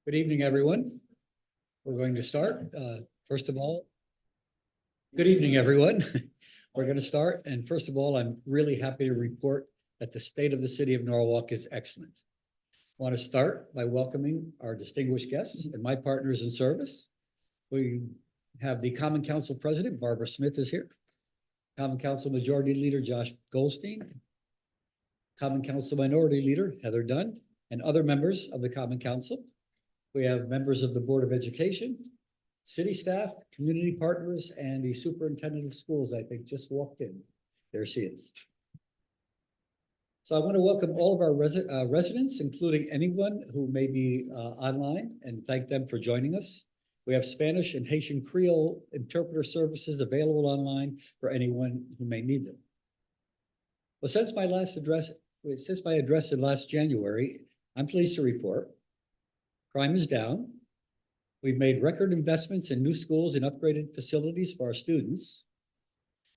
Good evening, everyone. We're going to start. First of all, good evening, everyone. We're going to start. And first of all, I'm really happy to report that the state of the city of Norwalk is excellent. I want to start by welcoming our distinguished guests and my partners in service. We have the Common Council President, Barbara Smith, is here. Common Council Majority Leader, Josh Goldstein. Common Council Minority Leader, Heather Dunn, and other members of the Common Council. We have members of the Board of Education, city staff, community partners, and the superintendent of schools, I think, just walked in. There she is. So I want to welcome all of our residents, including anyone who may be online, and thank them for joining us. We have Spanish and Haitian Creole interpreter services available online for anyone who may need them. Well, since my address in last January, I'm pleased to report crime is down. We've made record investments in new schools and upgraded facilities for our students.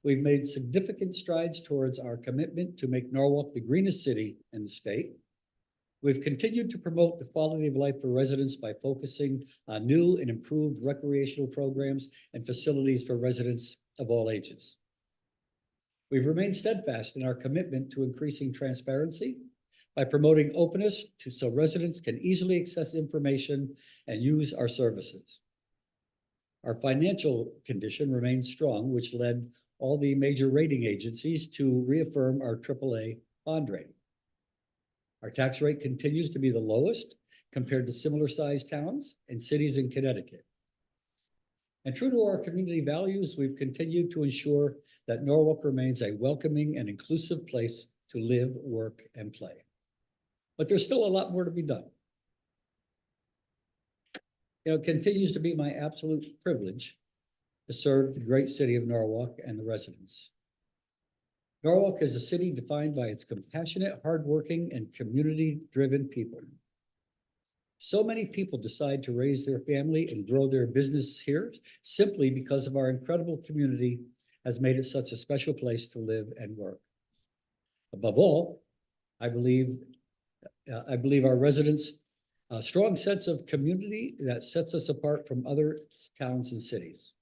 We've made significant strides towards our commitment to make Norwalk the greenest city in the state. We've continued to promote the quality of life for residents by focusing on new and improved recreational programs and facilities for residents of all ages. We've remained steadfast in our commitment to increasing transparency by promoting openness so residents can easily access information and use our services. Our financial condition remains strong, which led all the major rating agencies to reaffirm our AAA bond rating. Our tax rate continues to be the lowest compared to similar sized towns and cities in Connecticut. And true to our community values, we've continued to ensure that Norwalk remains a welcoming and inclusive place to live, work, and play. But there's still a lot more to be done. It continues to be my absolute privilege to serve the great city of Norwalk and the residents. Norwalk is a city defined by its compassionate, hardworking, and community-driven people. So many people decide to raise their family and grow their business here simply because of our incredible community has made it such a special place to live and work. Above all, I believe our residents a strong sense of community that sets us apart from other towns and cities.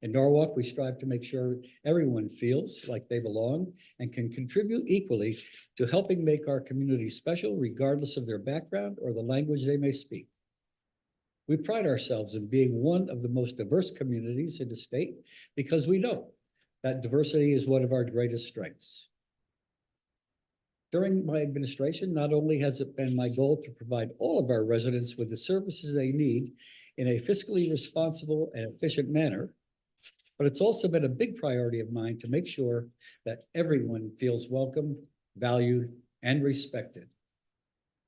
In Norwalk, we strive to make sure everyone feels like they belong and can contribute equally to helping make our community special, regardless of their background or the language they may speak. We pride ourselves in being one of the most diverse communities in the state because we know that diversity is one of our greatest strengths. During my administration, not only has it been my goal to provide all of our residents with the services they need in a fiscally responsible and efficient manner, but it's also been a big priority of mine to make sure that everyone feels welcome, valued, and respected.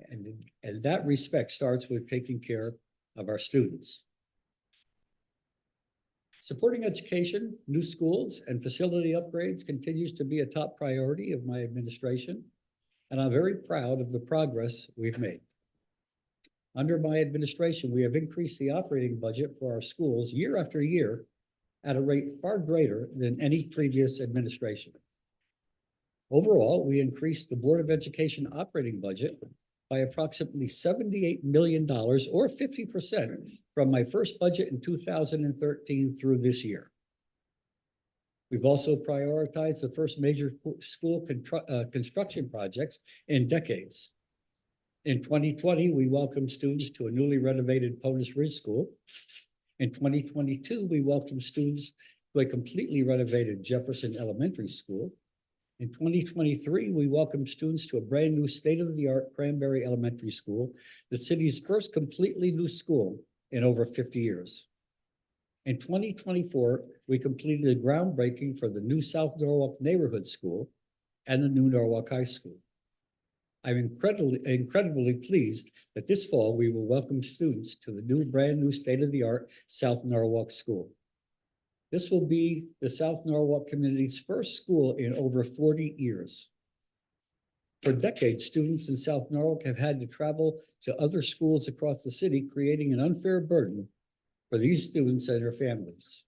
And that respect starts with taking care of our students. Supporting education, new schools, and facility upgrades continues to be a top priority of my administration, and I'm very proud of the progress we've made. Under my administration, we have increased the operating budget for our schools year after year at a rate far greater than any previous administration. Overall, we increased the Board of Education operating budget by approximately $78 million or 50% from my first budget in 2013 through this year. We've also prioritized the first major school construction projects in decades. In 2020, we welcomed students to a newly renovated Ponus Ridge School. In 2022, we welcomed students to a completely renovated Jefferson Elementary School. In 2023, we welcomed students to a brand new state-of-the-art Cranberry Elementary School, the city's first completely new school in over 50 years. In 2024, we completed the groundbreaking for the new South Norwalk Neighborhood School and the new Norwalk High School. I'm incredibly pleased that this fall we will welcome students to the brand new state-of-the-art South Norwalk School. This will be the South Norwalk community's first school in over 40 years. For decades, students in South Norwalk have had to travel to other schools across the city, creating an unfair burden for these students and their families.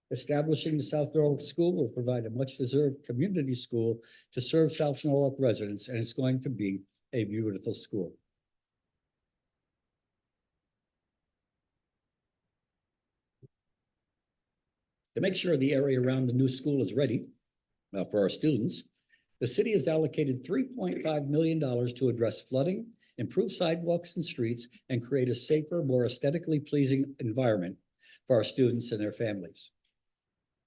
Establishing the South Norwalk School will provide a much-deserved community school to serve South Norwalk residents, and it's going to be a beautiful school. To make sure the area around the new school is ready for our students, the city has allocated $3.5 million to address flooding, improve sidewalks and streets, and create a safer, more aesthetically pleasing environment for our students and their families.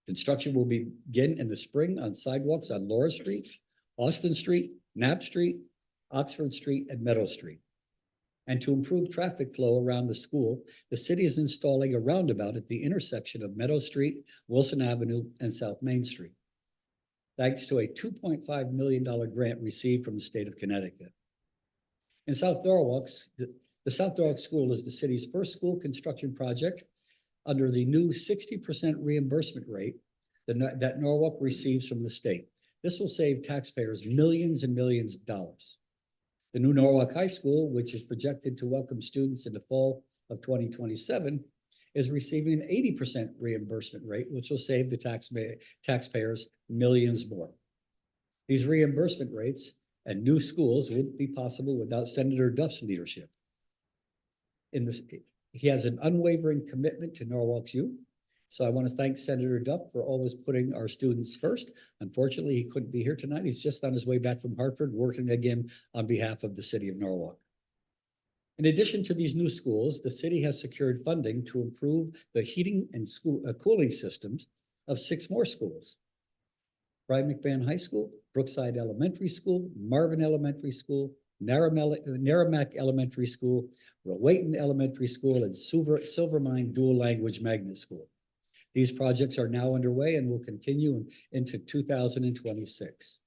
Construction will begin in the spring on sidewalks on Laura Street, Austin Street, Knapp Street, Oxford Street, and Meadow Street. And to improve traffic flow around the school, the city is installing a roundabout at the intersection of Meadow Street, Wilson Avenue, and South Main Street, thanks to a $2.5 million grant received from the state of Connecticut. In South Norwalk, the South Norwalk School is the city's first school construction project under the new 60% reimbursement rate that Norwalk receives from the state. This will save taxpayers millions and millions of dollars. The new Norwalk High School, which is projected to welcome students in the fall of 2027, is receiving an 80% reimbursement rate, which will save the taxpayers millions more. These reimbursement rates and new schools wouldn't be possible without Senator Duff's leadership. He has an unwavering commitment to Norwalk's youth. So I want to thank Senator Duff for always putting our students first. Unfortunately, he couldn't be here tonight. He's just on his way back from Hartford, working again on behalf of the city of Norwalk. In addition to these new schools, the city has secured funding to improve the heating and cooling systems of 6 more schools: Brian McMahon High School, Brookside Elementary School, Marvin Elementary School, Narramack Elementary School, Rowayton Elementary School, and Silvermine Dual Language Magnet School. These projects are now underway and will continue into 2026.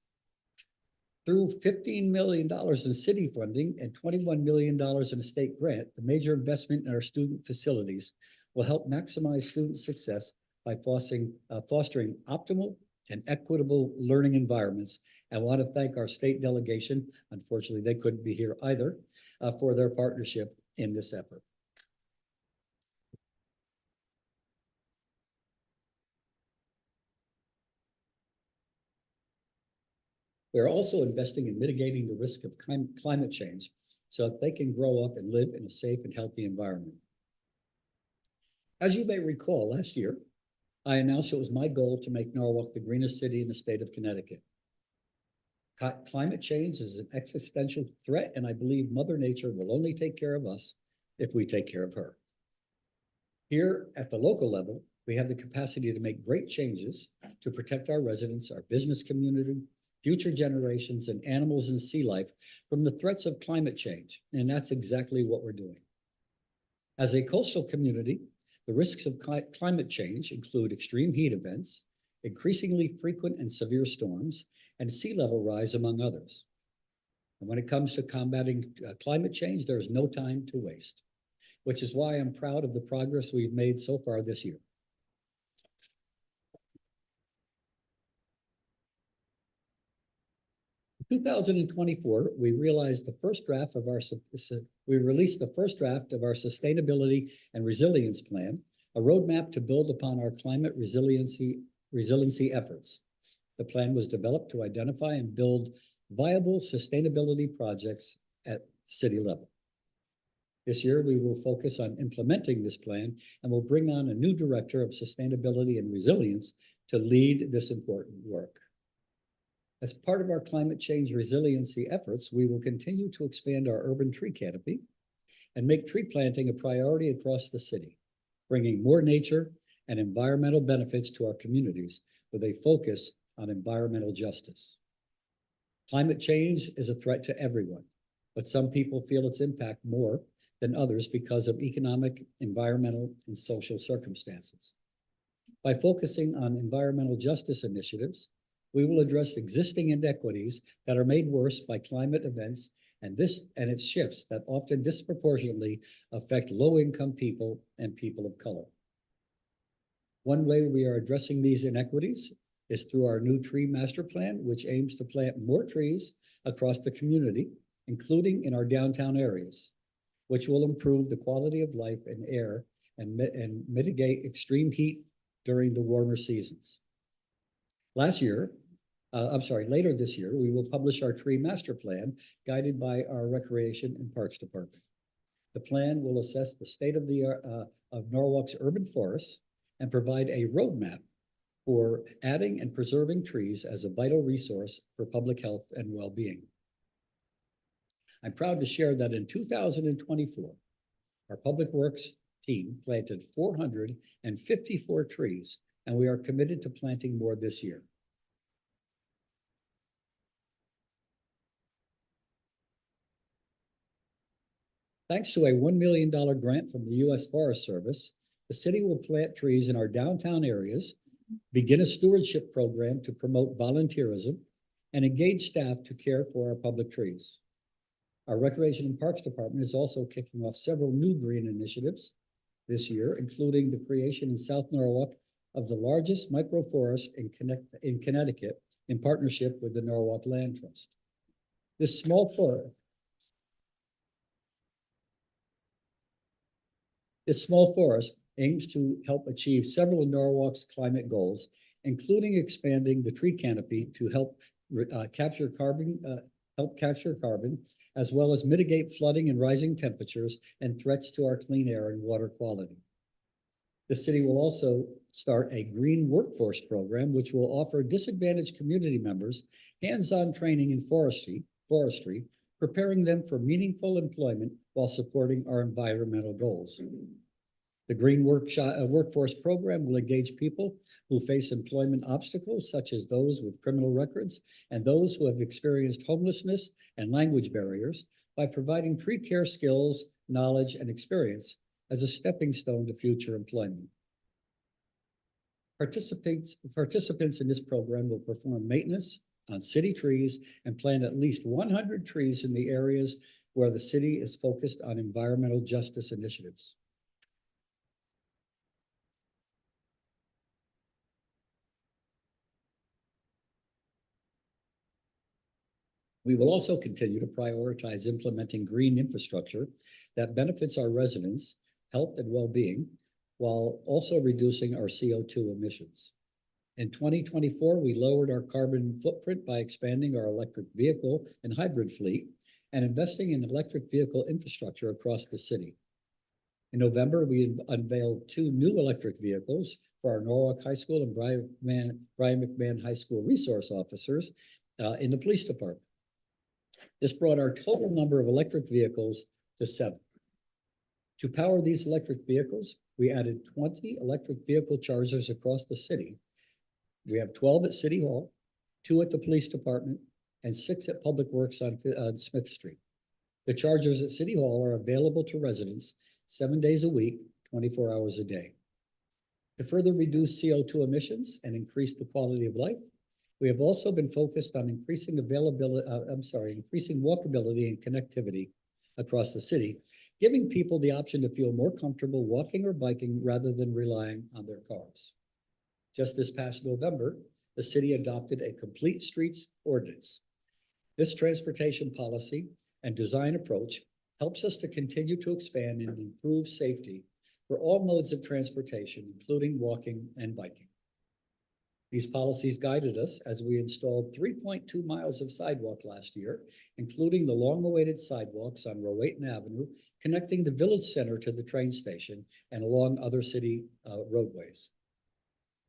Through $15 million in city funding and $21 million in a state grant, the major investment in our student facilities will help maximize student success by fostering optimal and equitable learning environments. I want to thank our state delegation. Unfortunately, they couldn't be here either, for their partnership in this effort. We're also investing in mitigating the risk of climate change so that they can grow up and live in a safe and healthy environment. As you may recall, last year, I announced it was my goal to make Norwalk the greenest city in the state of Connecticut. Climate change is an existential threat, and I believe Mother Nature will only take care of us if we take care of her. Here at the local level, we have the capacity to make great changes to protect our residents, our business community, future generations, and animals and sea life from the threats of climate change. And that's exactly what we're doing. As a coastal community, the risks of climate change include extreme heat events, increasingly frequent and severe storms, and sea level rise, among others. And when it comes to combating climate change, there is no time to waste, which is why I'm proud of the progress we've made so far this year. In 2024, we released the first draft of our sustainability and resilience plan, a roadmap to build upon our climate resiliency efforts. The plan was developed to identify and build viable sustainability projects at city level. This year, we will focus on implementing this plan and will bring on a new director of sustainability and resilience to lead this important work. As part of our climate change resiliency efforts, we will continue to expand our urban tree canopy and make tree planting a priority across the city, bringing more nature and environmental benefits to our communities with a focus on environmental justice. Climate change is a threat to everyone, but some people feel its impact more than others because of economic, environmental, and social circumstances. By focusing on environmental justice initiatives, we will address existing inequities that are made worse by climate events and its shifts that often disproportionately affect low-income people and people of color. One way we are addressing these inequities is through our new tree master plan, which aims to plant more trees across the community, including in our downtown areas, which will improve the quality of life and air and mitigate extreme heat during the warmer seasons. Later this year, we will publish our tree master plan guided by our Recreation and Parks Department. The plan will assess the state of Norwalk's urban forests and provide a roadmap for adding and preserving trees as a vital resource for public health and well-being. I'm proud to share that in 2024, our Public Works team planted 454 trees, and we are committed to planting more this year. Thanks to a $1 million grant from the U.S. Forest Service, the city will plant trees in our downtown areas, begin a stewardship program to promote volunteerism, and engage staff to care for our public trees. Our Recreation and Parks Department is also kicking off several new green initiatives this year, including the creation in South Norwalk of the largest microforest in Connecticut in partnership with the Norwalk Land Trust. This small forest aims to help achieve several of Norwalk's climate goals, including expanding the tree canopy to help capture carbon, as well as mitigate flooding and rising temperatures and threats to our clean air and water quality. The city will also start a green workforce program, which will offer disadvantaged community members hands-on training in forestry, preparing them for meaningful employment while supporting our environmental goals. The Green Workforce Program will engage people who face employment obstacles, such as those with criminal records and those who have experienced homelessness and language barriers, by providing tree care skills, knowledge, and experience as a stepping stone to future employment. Participants in this program will perform maintenance on city trees and plant at least 100 trees in the areas where the city is focused on environmental justice initiatives. We will also continue to prioritize implementing green infrastructure that benefits our residents' health and well-being, while also reducing our CO2 emissions. In 2024, we lowered our carbon footprint by expanding our electric vehicle and hybrid fleet and investing in electric vehicle infrastructure across the city. In November, we unveiled 2 new electric vehicles for our Norwalk High School and Brian McMahon High School resource officers in the police department. This brought our total number of electric vehicles to 7. To power these electric vehicles, we added 20 electric vehicle chargers across the city. We have 12 at City Hall, 2 at the police department, and 6 at Public Works on Smith Street. The chargers at City Hall are available to residents 7 days a week, 24 hours a day. To further reduce CO2 emissions and increase the quality of life, we have also been focused on increasing walkability and connectivity across the city, giving people the option to feel more comfortable walking or biking rather than relying on their cars. Just this past November, the city adopted a complete streets ordinance. This transportation policy and design approach helps us to continue to expand and improve safety for all modes of transportation, including walking and biking. These policies guided us as we installed 3.2 miles of sidewalk last year, including the long-awaited sidewalks on Rowayton Avenue, connecting the village center to the train station and along other city roadways.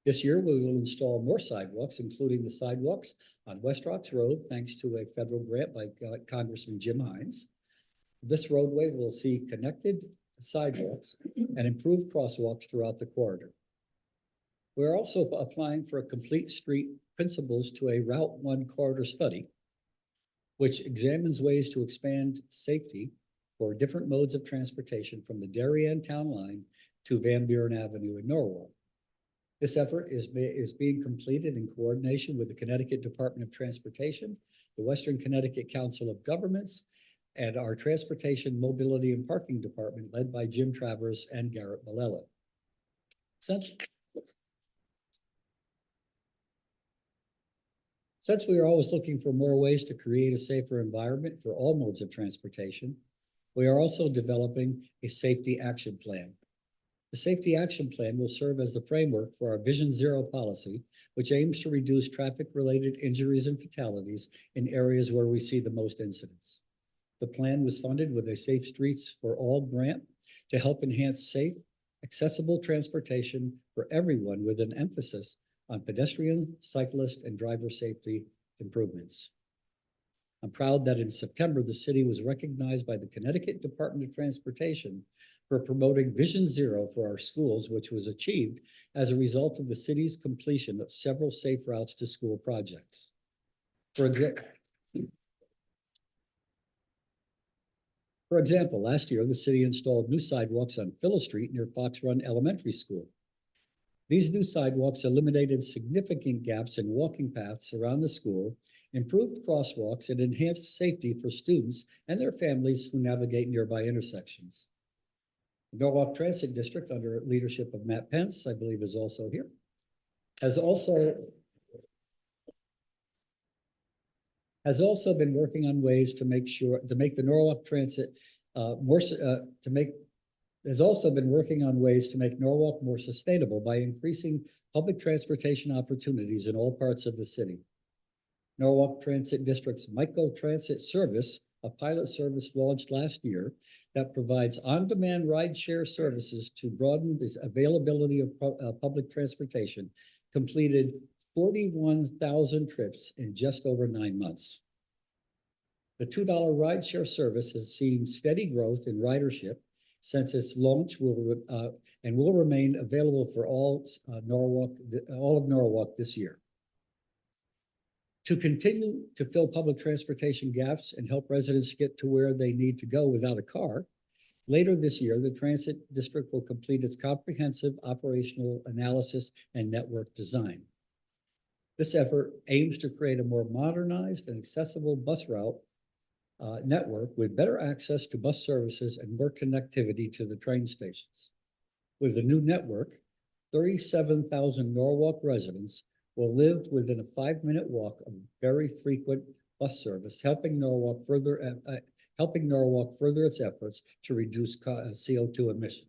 This year, we will install more sidewalks, including the sidewalks on West Rocks Road, thanks to a federal grant by Congressman Jim Hines. This roadway will see connected sidewalks and improved crosswalks throughout the corridor. We're also applying for a complete street principles to a Route 1 corridor study, which examines ways to expand safety for different modes of transportation from the Darien Town Line to Van Buren Avenue in Norwalk. This effort is being completed in coordination with the Connecticut Department of Transportation, the Western Connecticut Council of Governments, and our Transportation, Mobility, and Parking Department, led by Jim Travers and Garrett Malella. Since we are always looking for more ways to create a safer environment for all modes of transportation, we are also developing a safety action plan. The Safety Action Plan will serve as the framework for our Vision Zero policy, which aims to reduce traffic-related injuries and fatalities in areas where we see the most incidents. The plan was funded with a Safe Streets for All grant to help enhance safe, accessible transportation for everyone with an emphasis on pedestrian, cyclist, and driver safety improvements. I'm proud that in September, the city was recognized by the Connecticut Department of Transportation for promoting Vision Zero for our schools, which was achieved as a result of the city's completion of several safe routes to school projects. For example, last year, the city installed new sidewalks on Phyllis Street near Fox Run Elementary School. These new sidewalks eliminated significant gaps in walking paths around the school, improved crosswalks, and enhanced safety for students and their families who navigate nearby intersections. The Norwalk Transit District, under leadership of Matt Pence, I believe is also here, has also been working on ways to make the Norwalk Transit has also been working on ways to make Norwalk more sustainable by increasing public transportation opportunities in all parts of the city. Norwalk Transit District's Micro Transit Service, a pilot service launched last year that provides on-demand rideshare services to broaden the availability of public transportation, completed 41,000 trips in just over 9 months. The $2 rideshare service has seen steady growth in ridership since its launch and will remain available for all of Norwalk this year. To continue to fill public transportation gaps and help residents get to where they need to go without a car, later this year, the Transit District will complete its comprehensive operational analysis and network design. This effort aims to create a more modernized and accessible bus route network with better access to bus services and more connectivity to the train stations. With the new network, 37,000 Norwalk residents will live within a 5-minute walk of very frequent bus service, helping Norwalk further its efforts to reduce CO2 emissions.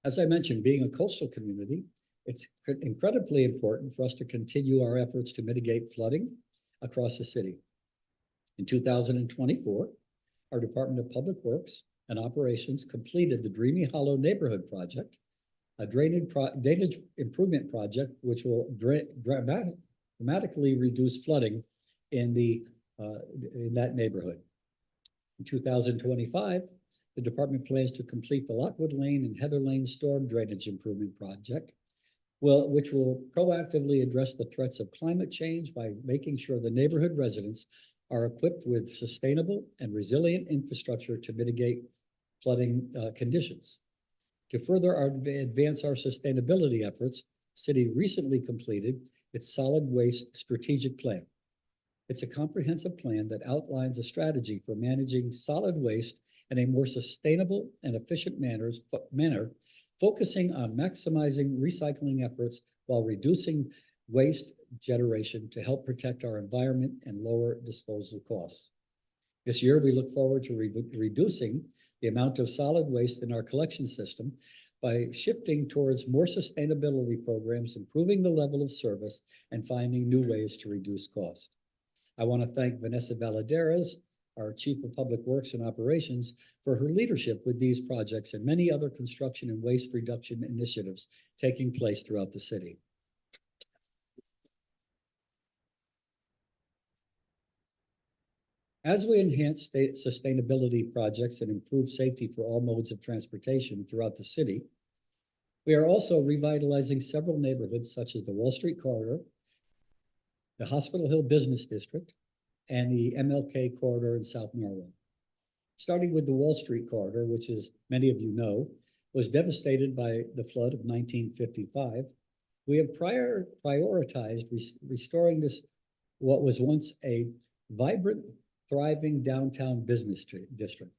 As I mentioned, being a coastal community, it's incredibly important for us to continue our efforts to mitigate flooding across the city. In 2024, our Department of Public Works and Operations completed the Dreamy Hollow Neighborhood Project, a drainage improvement project which will dramatically reduce flooding in that neighborhood. In 2025, the department plans to complete the Lockwood Lane and Heather Lane Storm Drainage Improvement Project, which will proactively address the threats of climate change by making sure the neighborhood residents are equipped with sustainable and resilient infrastructure to mitigate flooding conditions. To further advance our sustainability efforts, the city recently completed its solid waste strategic plan. It's a comprehensive plan that outlines a strategy for managing solid waste in a more sustainable and efficient manner, focusing on maximizing recycling efforts while reducing waste generation to help protect our environment and lower disposal costs. This year, we look forward to reducing the amount of solid waste in our collection system by shifting towards more sustainability programs, improving the level of service, and finding new ways to reduce cost. I want to thank Vanessa Valadares, our Chief of Public Works and Operations, for her leadership with these projects and many other construction and waste reduction initiatives taking place throughout the city. As we enhance state sustainability projects and improve safety for all modes of transportation throughout the city, we are also revitalizing several neighborhoods such as the Wall Street Corridor, the Hospital Hill Business District, and the MLK Corridor in South Norwalk. Starting with the Wall Street Corridor, which, as many of you know, was devastated by the flood of 1955, we have prioritized restoring what was once a vibrant, thriving downtown business district.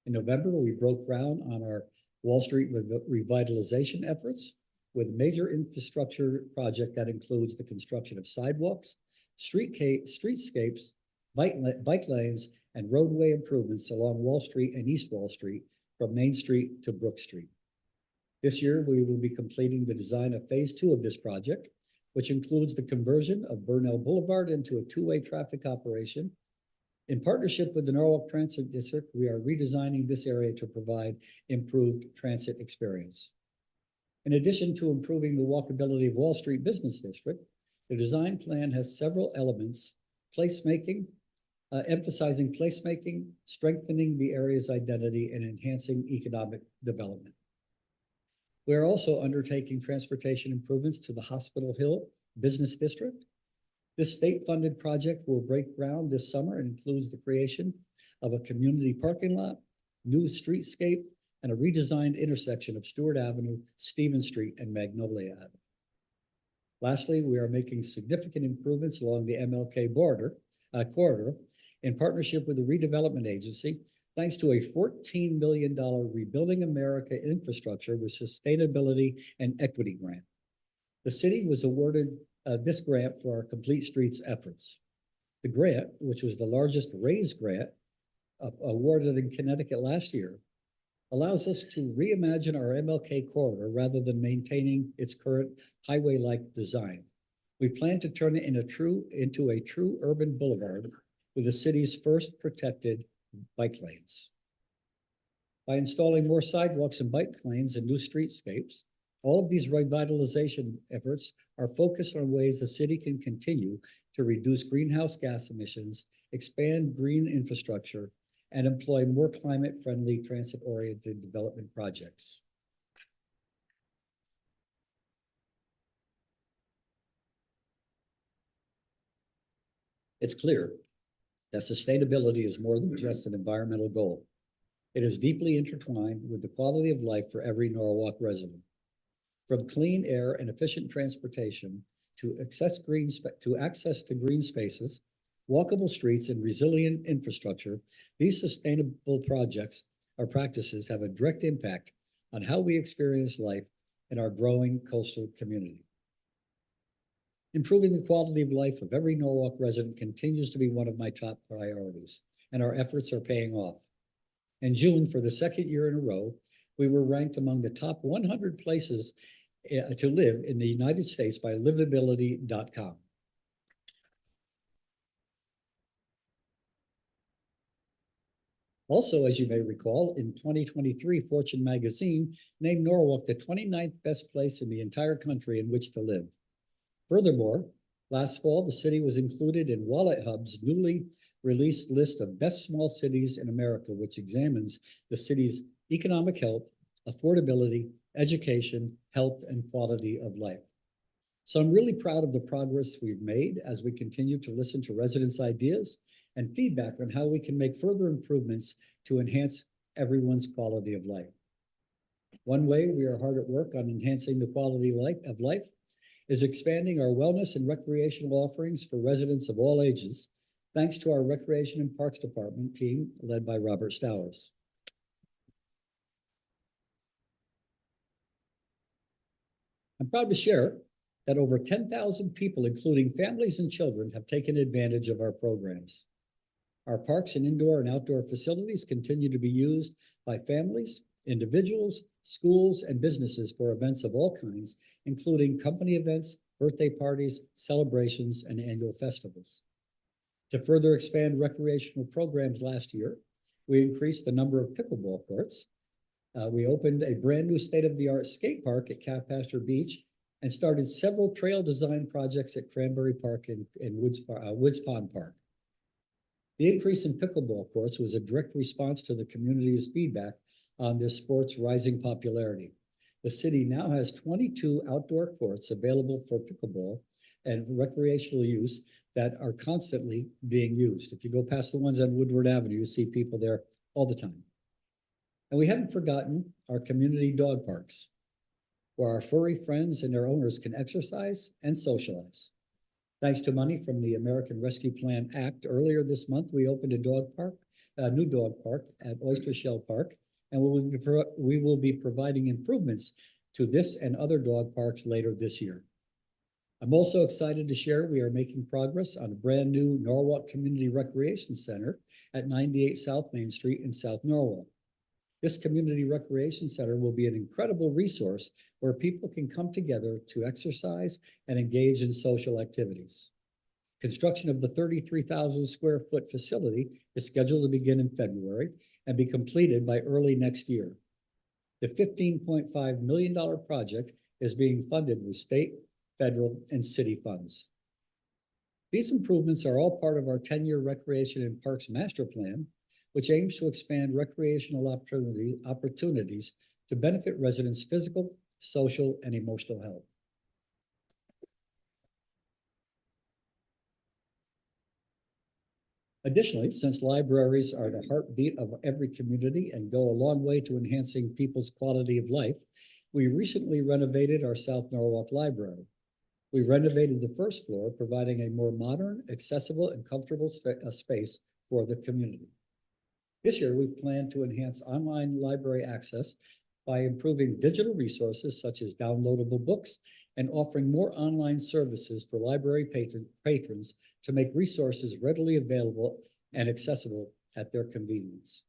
In November, we broke ground on our Wall Street revitalization efforts with a major infrastructure project that includes the construction of sidewalks, streetscapes, bike lanes, and roadway improvements along Wall Street and East Wall Street from Main Street to Brook Street. This year, we will be completing the design of phase 2 of this project, which includes the conversion of Burnell Boulevard into a two-way traffic operation. In partnership with the Norwalk Transit District, we are redesigning this area to provide improved transit experience. In addition to improving the walkability of Wall Street Business District, the design plan has several elements, emphasizing placemaking, strengthening the area's identity, and enhancing economic development. We are also undertaking transportation improvements to the Hospital Hill Business District. This state-funded project will break ground this summer and includes the creation of a community parking lot, new streetscape, and a redesigned intersection of Stewart Avenue, Stevens Street, and Magnolia Avenue. Lastly, we are making significant improvements along the MLK corridor in partnership with the Redevelopment Agency, thanks to a $14 million Rebuilding America Infrastructure with Sustainability and Equity grant. The city was awarded this grant for our Complete Streets efforts. The grant, which was the largest RAISE grant awarded in Connecticut last year, allows us to reimagine our MLK corridor rather than maintaining its current highway-like design. We plan to turn it into a true urban boulevard with the city's first protected bike lanes. By installing more sidewalks and bike lanes and new streetscapes, all of these revitalization efforts are focused on ways the city can continue to reduce greenhouse gas emissions, expand green infrastructure, and employ more climate-friendly transit-oriented development projects. It's clear that sustainability is more than just an environmental goal. It is deeply intertwined with the quality of life for every Norwalk resident. From clean air and efficient transportation to access to green spaces, walkable streets, and resilient infrastructure, these sustainable projects or practices have a direct impact on how we experience life in our growing coastal community. Improving the quality of life of every Norwalk resident continues to be one of my top priorities, and our efforts are paying off. In June, for the second year in a row, we were ranked among the top 100 places to live in the United States by livability.com. Also, as you may recall, in 2023, Fortune magazine named Norwalk the 29th best place in the entire country in which to live. Furthermore, last fall, the city was included in WalletHub's newly released list of best small cities in America, which examines the city's economic health, affordability, education, health, and quality of life. So I'm really proud of the progress we've made as we continue to listen to residents' ideas and feedback on how we can make further improvements to enhance everyone's quality of life. One way we are hard at work on enhancing the quality of life is expanding our wellness and recreational offerings for residents of all ages, thanks to our Recreation and Parks Department team led by Robert Stowers. I'm proud to share that over 10,000 people, including families and children, have taken advantage of our programs. Our parks and indoor and outdoor facilities continue to be used by families, individuals, schools, and businesses for events of all kinds, including company events, birthday parties, celebrations, and annual festivals. To further expand recreational programs last year, we increased the number of pickleball courts. We opened a brand new state-of-the-art skate park at Calpasture Beach and started several trail design projects at Cranberry Park and Woods Pond Park. The increase in pickleball courts was a direct response to the community's feedback on this sport's rising popularity. The city now has 22 outdoor courts available for pickleball and recreational use that are constantly being used. If you go past the ones on Woodward Avenue, you see people there all the time. And we haven't forgotten our community dog parks, where our furry friends and their owners can exercise and socialize. Thanks to money from the American Rescue Plan Act, earlier this month, we opened a new dog park at Oyster Shell Park, and we will be providing improvements to this and other dog parks later this year. I'm also excited to share we are making progress on a brand new Norwalk Community Recreation Center at 98 South Main Street in South Norwalk. This community recreation center will be an incredible resource where people can come together to exercise and engage in social activities. Construction of the 33,000 square foot facility is scheduled to begin in February and be completed by early next year. The $15.5 million project is being funded with state, federal, and city funds. These improvements are all part of our 10-year Recreation and Parks Master Plan, which aims to expand recreational opportunities to benefit residents' physical, social, and emotional health. Additionally, since libraries are the heartbeat of every community and go a long way to enhancing people's quality of life, we recently renovated our South Norwalk Library. We renovated the first floor, providing a more modern, accessible, and comfortable space for the community. This year, we plan to enhance online library access by improving digital resources such as downloadable books and offering more online services for library patrons to make resources readily available and accessible at their convenience.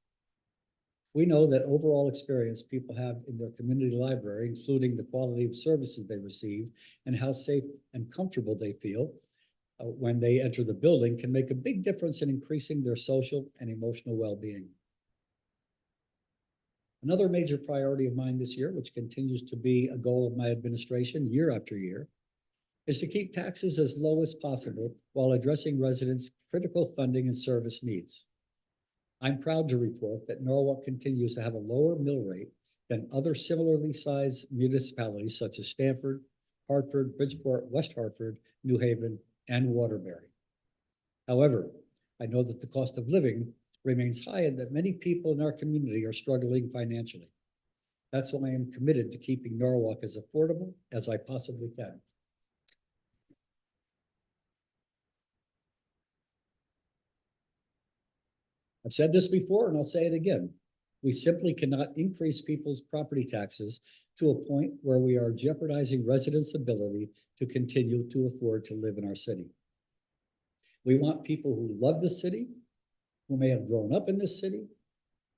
We know that overall experience people have in their community library, including the quality of services they receive and how safe and comfortable they feel when they enter the building, can make a big difference in increasing their social and emotional well-being. Another major priority of mine this year, which continues to be a goal of my administration year after year, is to keep taxes as low as possible while addressing residents' critical funding and service needs. I'm proud to report that Norwalk continues to have a lower mill rate than other similarly sized municipalities such as Stamford, Hartford, Bridgeport, West Hartford, New Haven, and Waterbury. However, I know that the cost of living remains high and that many people in our community are struggling financially. That's why I am committed to keeping Norwalk as affordable as I possibly can. I've said this before and I'll say it again. We simply cannot increase people's property taxes to a point where we are jeopardizing residents' ability to continue to afford to live in our city. We want people who love the city, who may have grown up in this city,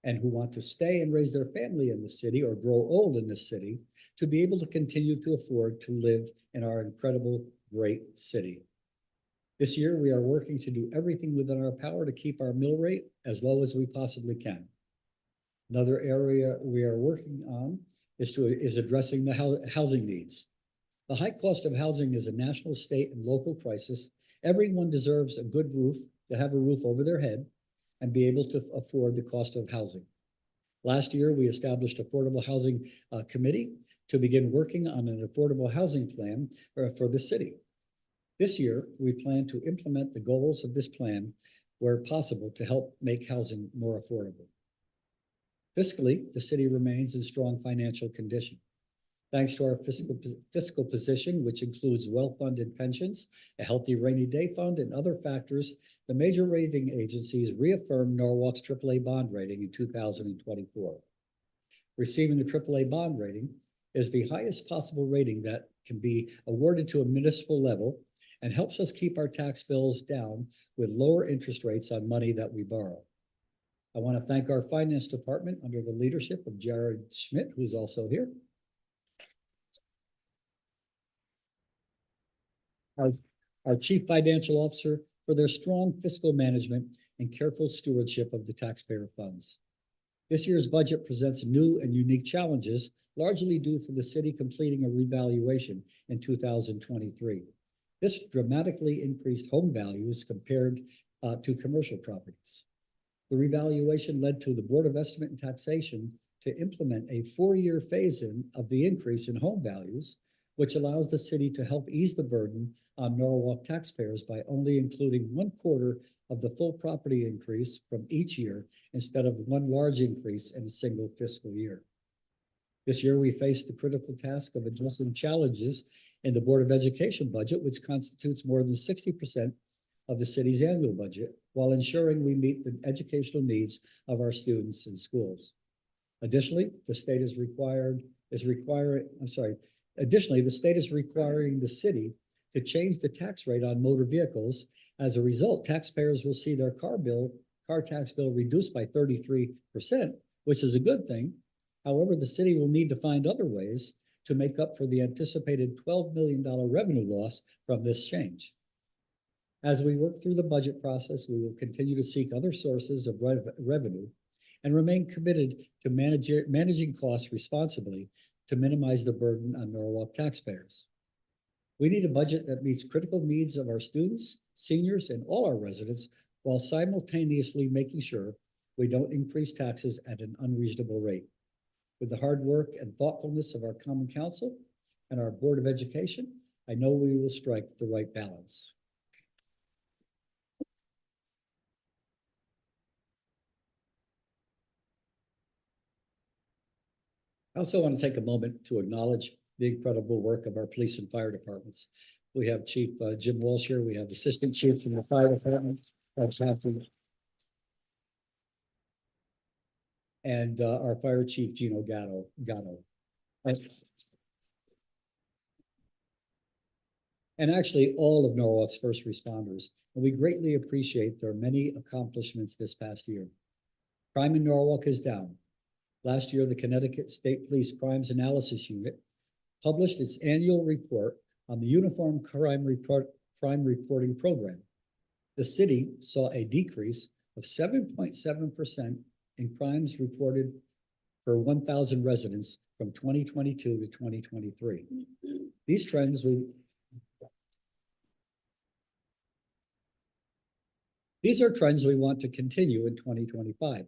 and who want to stay and raise their family in the city or grow old in this city to be able to continue to afford to live in our incredible, great city. This year, we are working to do everything within our power to keep our mill rate as low as we possibly can. Another area we are working on is addressing the housing needs. The high cost of housing is a national, state, and local crisis. Everyone deserves a good roof, to have a roof over their head, and be able to afford the cost of housing. Last year, we established Affordable Housing Committee to begin working on an affordable housing plan for the city. This year, we plan to implement the goals of this plan where possible to help make housing more affordable. Fiscally, the city remains in strong financial condition. Thanks to our fiscal position, which includes well-funded pensions, a healthy rainy day fund, and other factors, the major rating agencies reaffirmed Norwalk's AAA bond rating in 2024. Receiving the AAA bond rating is the highest possible rating that can be awarded to a municipal level and helps us keep our tax bills down with lower interest rates on money that we borrow. I want to thank our finance department under the leadership of Jared Schmidt, who's also here. Our Chief Financial Officer for their strong fiscal management and careful stewardship of the taxpayer funds. This year's budget presents new and unique challenges, largely due to the city completing a revaluation in 2023. This dramatically increased home values compared to commercial properties. The revaluation led to the Board of Estimate and Taxation to implement a 4-year phase-in of the increase in home values, which allows the city to help ease the burden on Norwalk taxpayers by only including 1/4 of the full property increase from each year instead of one large increase in a single fiscal year. This year, we faced the critical task of addressing challenges in the Board of Education budget, which constitutes more than 60% of the city's annual budget, while ensuring we meet the educational needs of our students in schools. Additionally, the state is requiring, additionally, the state is requiring the city to change the tax rate on motor vehicles. As a result, taxpayers will see their car tax bill reduced by 33%, which is a good thing. However, the city will need to find other ways to make up for the anticipated $12 million revenue loss from this change. As we work through the budget process, we will continue to seek other sources of revenue and remain committed to managing costs responsibly to minimize the burden on Norwalk taxpayers. We need a budget that meets critical needs of our students, seniors, and all our residents, while simultaneously making sure we don't increase taxes at an unreasonable rate. With the hard work and thoughtfulness of our Common Council and our Board of Education, I know we will strike the right balance. I also want to take a moment to acknowledge the incredible work of our police and fire departments. We have Chief Jim Walsh here. We have Assistant Chiefs in the fire department, and our Fire Chief Gino Gatto. And actually all of Norwalk's first responders. And we greatly appreciate their many accomplishments this past year. Crime in Norwalk is down. Last year, the Connecticut State Police Crimes Analysis Unit published its annual report on the Uniform Crime Reporting Program. The city saw a decrease of 7.7% in crimes reported per 1,000 residents from 2022 to 2023. These trends These are trends we want to continue in 2025.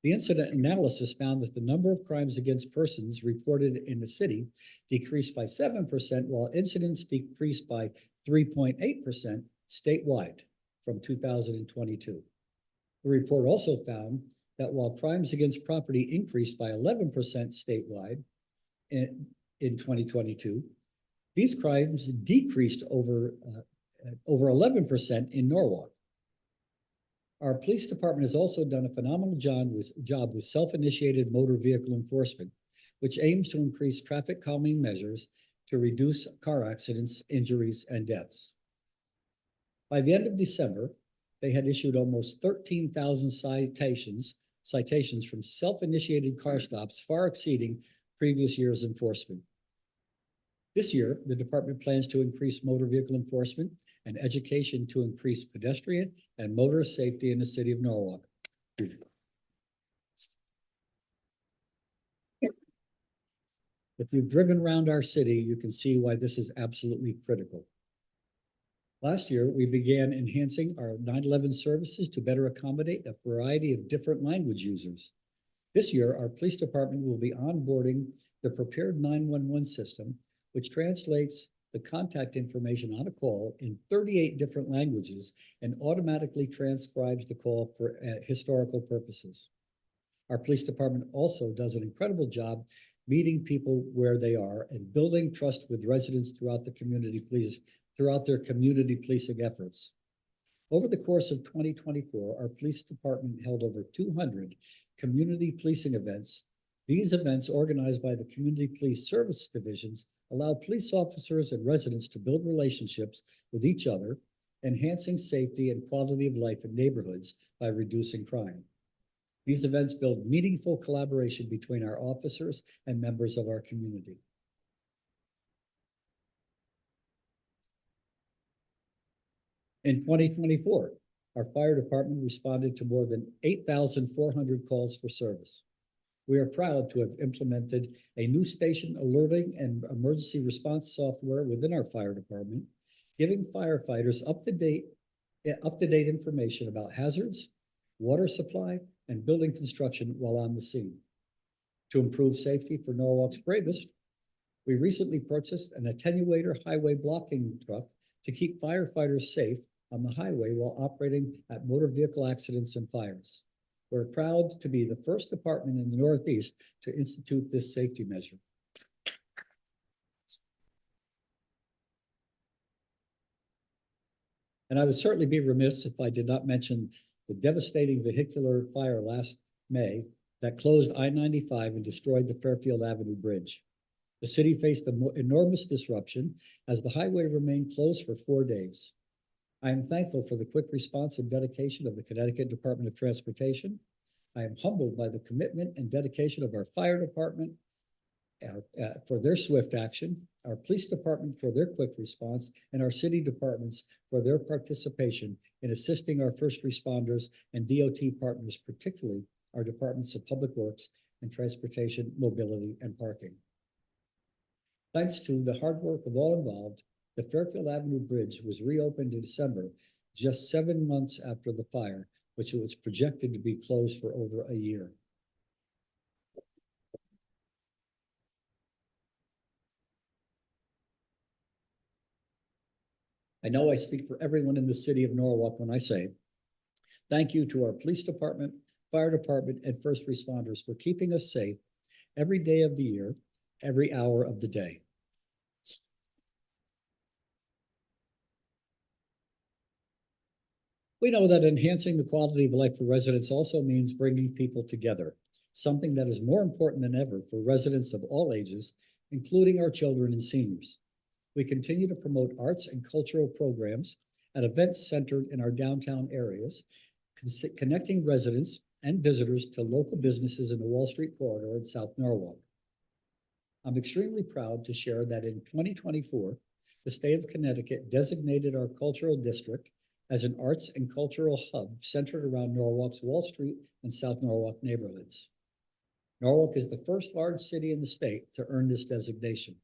The incident analysis found that the number of crimes against persons reported in the city decreased by 7%, while incidents decreased by 3.8% statewide from 2022. The report also found that while crimes against property increased by 11% statewide in 2022, these crimes decreased over 11% in Norwalk. Our police department has also done a phenomenal job with self-initiated motor vehicle enforcement, which aims to increase traffic calming measures to reduce car accidents, injuries, and deaths. By the end of December, they had issued almost 13,000 citations from self-initiated car stops, far exceeding previous year's enforcement. This year, the department plans to increase motor vehicle enforcement and education to increase pedestrian and motorist safety in the city of Norwalk. If you've driven around our city, you can see why this is absolutely critical. Last year, we began enhancing our 911 services to better accommodate a variety of different language users. This year, our police department will be onboarding the Prepared 911 system, which translates the contact information on a call in 38 different languages and automatically transcribes the call for historical purposes. Our police department also does an incredible job meeting people where they are and building trust with residents throughout their community policing efforts. Over the course of 2024, our police department held over 200 community policing events. These events, organized by the Community Police Service Divisions, allow police officers and residents to build relationships with each other, enhancing safety and quality of life in neighborhoods by reducing crime. These events build meaningful collaboration between our officers and members of our community. In 2024, our fire department responded to more than 8,400 calls for service. We are proud to have implemented a new station alerting and emergency response software within our fire department, giving firefighters up-to-date information about hazards, water supply, and building construction while on the scene. To improve safety for Norwalk's bravest, we recently purchased an attenuator highway blocking truck to keep firefighters safe on the highway while operating at motor vehicle accidents and fires. We're proud to be the first department in the Northeast to institute this safety measure. And I would certainly be remiss if I did not mention the devastating vehicular fire last May that closed I-95 and destroyed the Fairfield Avenue Bridge. The city faced an enormous disruption as the highway remained closed for 4 days. I am thankful for the quick response and dedication of the Connecticut Department of Transportation. I am humbled by the commitment and dedication of our fire department for their swift action, our police department for their quick response, and our city departments for their participation in assisting our first responders and DOT partners, particularly our departments of Public Works and Transportation, Mobility, and Parking. Thanks to the hard work of all involved, the Fairfield Avenue Bridge was reopened in December, just 7 months after the fire, which was projected to be closed for over a year. I know I speak for everyone in the city of Norwalk when I say thank you to our police department, fire department, and first responders for keeping us safe every day of the year, every hour of the day. We know that enhancing the quality of life for residents also means bringing people together, something that is more important than ever for residents of all ages, including our children and seniors. We continue to promote arts and cultural programs at events centered in our downtown areas, connecting residents and visitors to local businesses in the Wall Street corridor in South Norwalk. I'm extremely proud to share that in 2024, the state of Connecticut designated our cultural district as an arts and cultural hub centered around Norwalk's Wall Street and South Norwalk neighborhoods. Norwalk is the first large city in the state to earn this designation.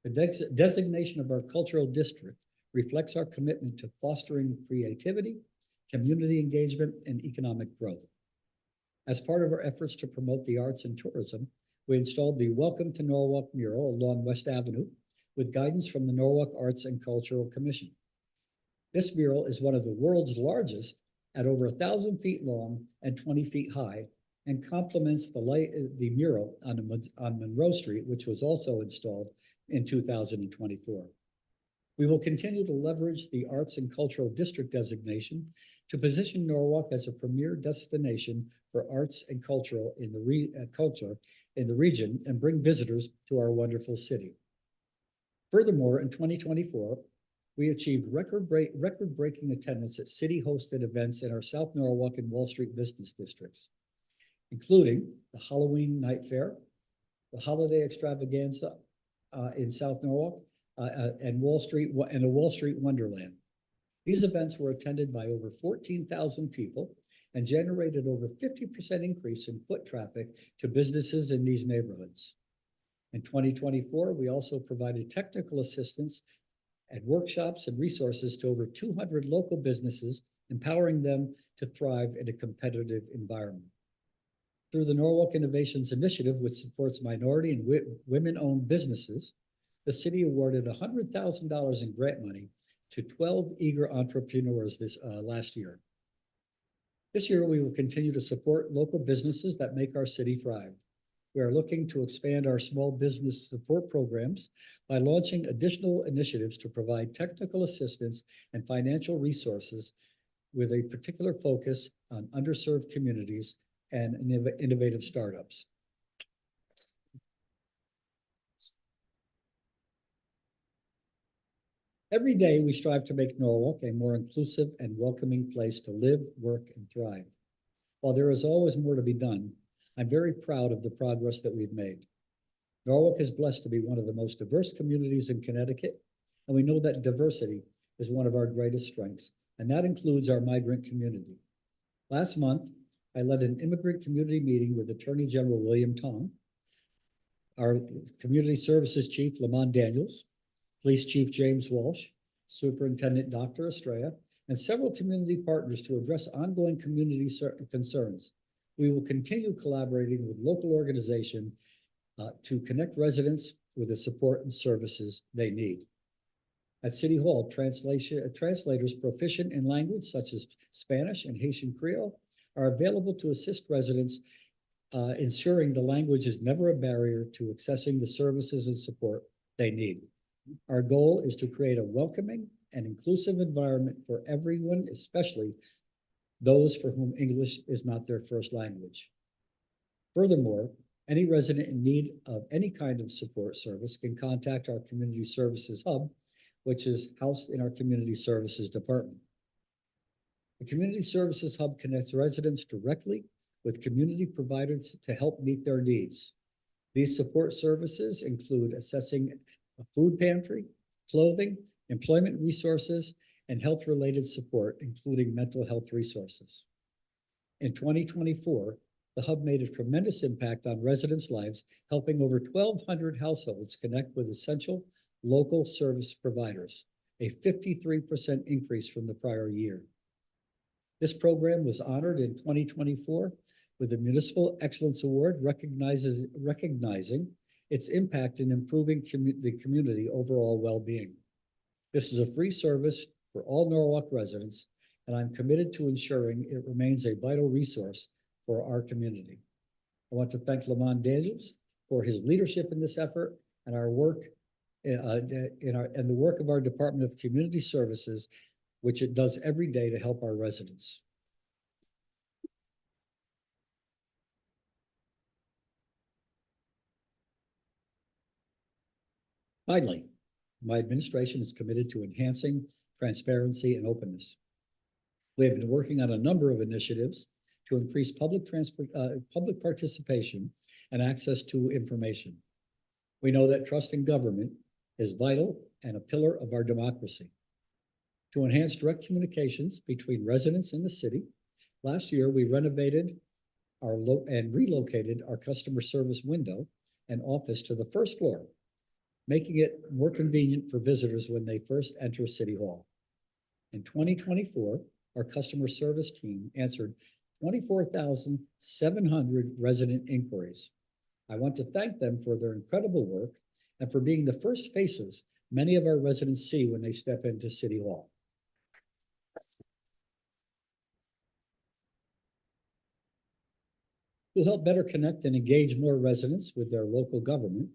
The designation of our cultural district reflects our commitment to fostering creativity, community engagement, and economic growth. As part of our efforts to promote the arts and tourism, we installed the Welcome to Norwalk mural along West Avenue with guidance from the Norwalk Arts and Cultural Commission. This mural is one of the world's largest at over 1,000 feet long and 20 feet high, and complements the mural on Monroe Street, which was also installed in 2024. We will continue to leverage the Arts and Cultural District designation to position Norwalk as a premier destination for arts and culture in the region and bring visitors to our wonderful city. Furthermore, in 2024, we achieved record-breaking attendance at city-hosted events in our South Norwalk and Wall Street business districts, including the Halloween Night Fair, the Holiday Extravaganza in South Norwalk, and the Wall Street Wonderland. These events were attended by over 14,000 people and generated over 50% increase in foot traffic to businesses in these neighborhoods. In 2024, we also provided technical assistance and workshops and resources to over 200 local businesses, empowering them to thrive in a competitive environment. Through the Norwalk Innovations Initiative, which supports minority and women-owned businesses, the city awarded $100,000 in grant money to 12 eager entrepreneurs this last year. This year, we will continue to support local businesses that make our city thrive. We are looking to expand our small business support programs by launching additional initiatives to provide technical assistance and financial resources with a particular focus on underserved communities and innovative startups. Every day, we strive to make Norwalk a more inclusive and welcoming place to live, work, and thrive. While there is always more to be done, I'm very proud of the progress that we've made. Norwalk is blessed to be one of the most diverse communities in Connecticut, and we know that diversity is one of our greatest strengths, and that includes our migrant community. Last month, I led an immigrant community meeting with Attorney General William Tong, our Community Services Chief Lamont Daniels, Police Chief James Walsh, Superintendent Dr. Estrella, and several community partners to address ongoing community concerns. We will continue collaborating with local organizations to connect residents with the support and services they need. At City Hall, translators proficient in language such as Spanish and Haitian Creole are available to assist residents, ensuring the language is never a barrier to accessing the services and support they need. Our goal is to create a welcoming and inclusive environment for everyone, especially those for whom English is not their first language. Furthermore, any resident in need of any kind of support service can contact our Community Services Hub, which is housed in our Community Services Department. The Community Services Hub connects residents directly with community providers to help meet their needs. These support services include assessing a food pantry, clothing, employment resources, and health-related support, including mental health resources. In 2024, the Hub made a tremendous impact on residents' lives, helping over 1,200 households connect with essential local service providers, a 53% increase from the prior year. This program was honored in 2024 with the Municipal Excellence Award recognizing its impact in improving the community overall well-being. This is a free service for all Norwalk residents, and I'm committed to ensuring it remains a vital resource for our community. I want to thank Lamont Daniels for his leadership in this effort and our work and the work of our Department of Community Services, which it does every day to help our residents. Finally, my administration is committed to enhancing transparency and openness. We have been working on a number of initiatives to increase public participation and access to information. We know that trust in government is vital and a pillar of our democracy. To enhance direct communications between residents and the city, last year we renovated and relocated our customer service window and office to the first floor, making it more convenient for visitors when they first enter City Hall. In 2024, our customer service team answered 24,700 resident inquiries. I want to thank them for their incredible work and for being the first faces many of our residents see when they step into City Hall. To help better connect and engage more residents with their local government,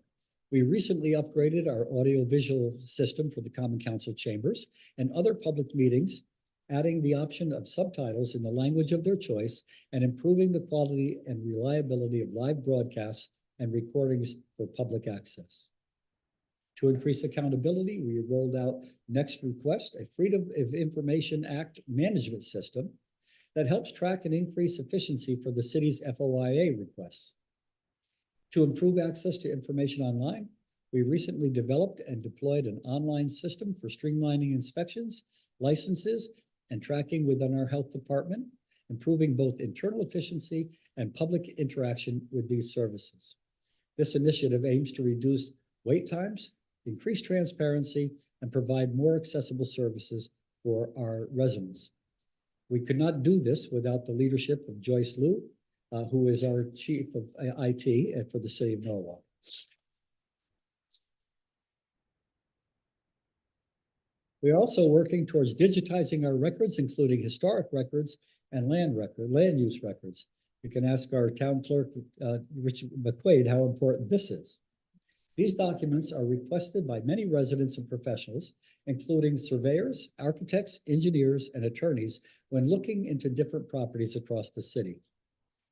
we recently upgraded our audiovisual system for the Common Council chambers and other public meetings, adding the option of subtitles in the language of their choice and improving the quality and reliability of live broadcasts and recordings for public access. To increase accountability, we rolled out Next Request, a Freedom of Information Act management system that helps track and increase efficiency for the city's FOIA requests. To improve access to information online, we recently developed and deployed an online system for streamlining inspections, licenses, and tracking within our health department, improving both internal efficiency and public interaction with these services. This initiative aims to reduce wait times, increase transparency, and provide more accessible services for our residents. We could not do this without the leadership of Joyce Liu, who is our Chief of IT for the City of Norwalk. We are also working towards digitizing our records, including historic records and land use records. You can ask our town clerk, Richard McQuaid, how important this is. These documents are requested by many residents and professionals, including surveyors, architects, engineers, and attorneys when looking into different properties across the city.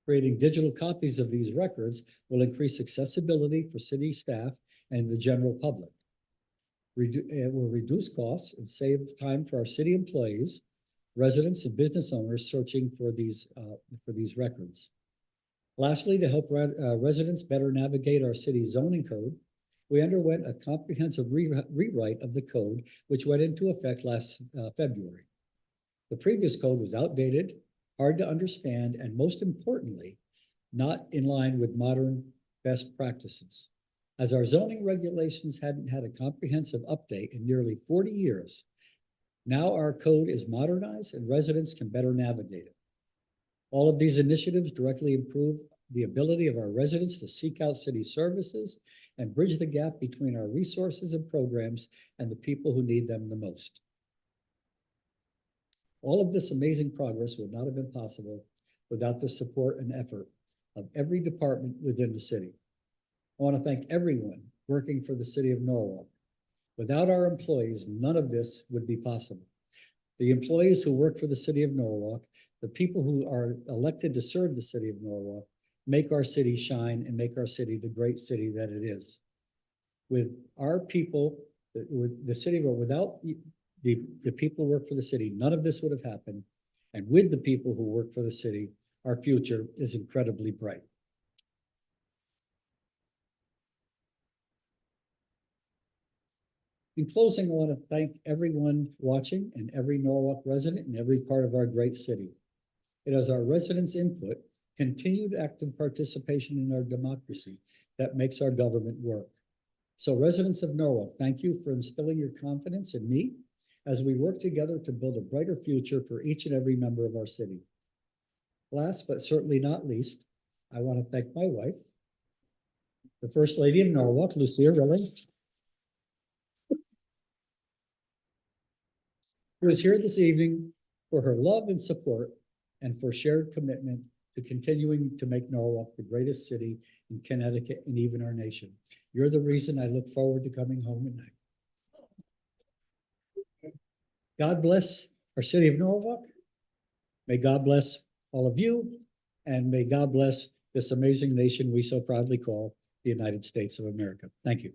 Creating digital copies of these records will increase accessibility for city staff and the general public. It will reduce costs and save time for our city employees, residents, and business owners searching for these records. Lastly, to help residents better navigate our city's zoning code, we underwent a comprehensive rewrite of the code, which went into effect last February. The previous code was outdated, hard to understand, and most importantly, not in line with modern best practices. As our zoning regulations hadn't had a comprehensive update in nearly 40 years, now our code is modernized and residents can better navigate it. All of these initiatives directly improve the ability of our residents to seek out city services and bridge the gap between our resources and programs and the people who need them the most. All of this amazing progress would not have been possible without the support and effort of every department within the city. I want to thank everyone working for the City of Norwalk. Without our employees, none of this would be possible. The employees who work for the City of Norwalk, the people who are elected to serve the City of Norwalk, make our city shine and make our city the great city that it is. With our people, with the city, or without the people who work for the city, none of this would have happened. And with the people who work for the city, our future is incredibly bright. In closing, I want to thank everyone watching and every Norwalk resident and every part of our great city. It is our residents' input, continued active participation in our democracy that makes our government work. So residents of Norwalk, thank you for instilling your confidence in me as we work together to build a brighter future for each and every member of our city. Last, but certainly not least, I want to thank my wife, the First Lady of Norwalk, Lucia Rilling, who is here this evening for her love and support and for shared commitment to continuing to make Norwalk the greatest city in Connecticut and even our nation. You're the reason I look forward to coming home at night. God bless our city of Norwalk. May God bless all of you, and may God bless this amazing nation we so proudly call the United States of America. Thank you.